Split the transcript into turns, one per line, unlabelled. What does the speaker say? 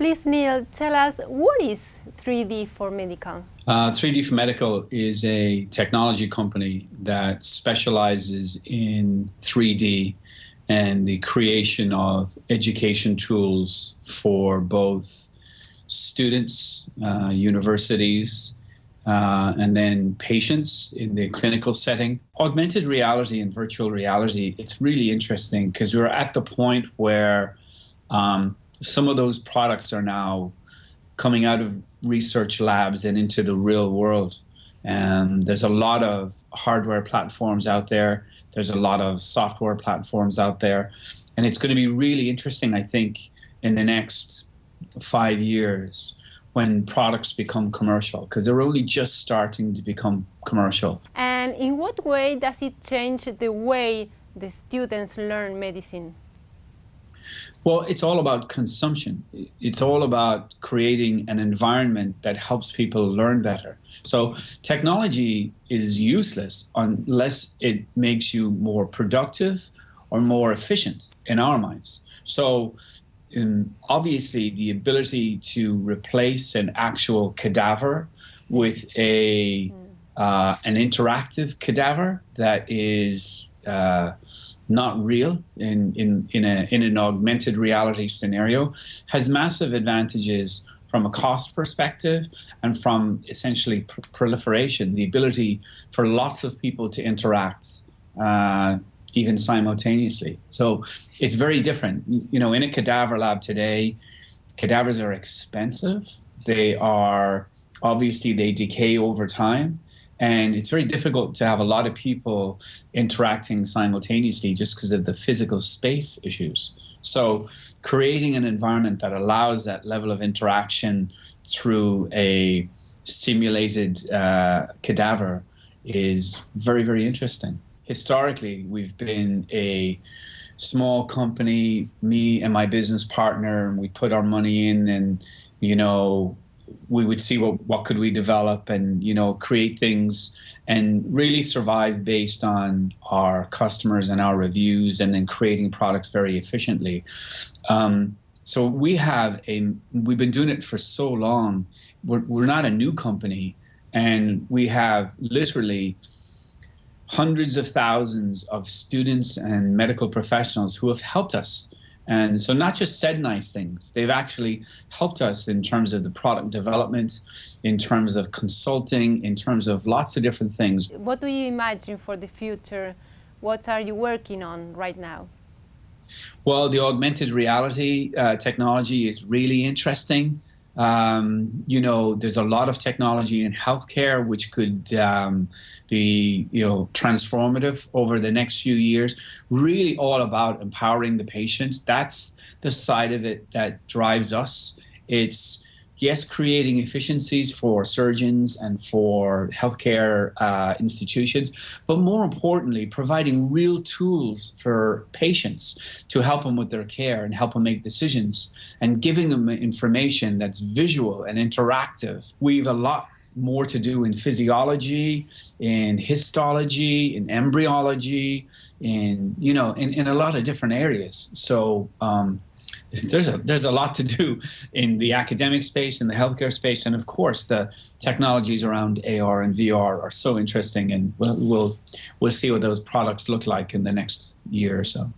Please, Neil, tell us, what is 3D for Medical?
3D for Medical is a technology company that specializes in 3D and the creation of education tools for both students, universities, and then patients in the clinical setting. Augmented reality and virtual reality, it's really interesting because we're at the point where some of those products are now coming out of research labs and into the real world. And there's a lot of hardware platforms out there. There's a lot of software platforms out there. And it's going to be really interesting, I think, in the next 5 years when products become commercial, because they're only just starting to become commercial.
And in what way does it change the way the students learn medicine?
Well, it's all about consumption. It's all about creating an environment that helps people learn better. So technology is useless unless it makes you more productive or more efficient in our minds. So obviously the ability to replace an actual cadaver with an interactive cadaver that is not real in an augmented reality scenario has massive advantages from a cost perspective and from essentially proliferation, the ability for lots of people to interact even simultaneously. So it's very different. You know, in a cadaver lab today, cadavers are expensive. They decay over time. And it's very difficult to have a lot of people interacting simultaneously just because of the physical space issues. So creating an environment that allows that level of interaction through a simulated cadaver is very, very interesting. Historically, we've been a small company, me and my business partner, and we put our money in and, you know, we would see what could we develop and, you know, create things and really survive based on our customers and our reviews and then creating products very efficiently. So we've been doing it for so long. We're not a new company, and we have literally hundreds of thousands of students and medical professionals who have helped us. And so not just said nice things, they've actually helped us in terms of the product development, in terms of consulting, in terms of lots of different things.
What do you imagine for the future? What are you working on right now?
Well, the augmented reality technology is really interesting. You know, there's a lot of technology in healthcare which could be, you know, transformative over the next few years. Really all about empowering the patient. That's the side of it that drives us. It's, yes, creating efficiencies for surgeons and for healthcare institutions, but more importantly, providing real tools for patients to help them with their care and help them make decisions and giving them information that's visual and interactive. We have a lot more to do in physiology, in histology, in embryology, in a lot of different areas. So there's a lot to do in the academic space, in the healthcare space, and of course the technologies around AR and VR are so interesting, and we'll see what those products look like in the next year or so.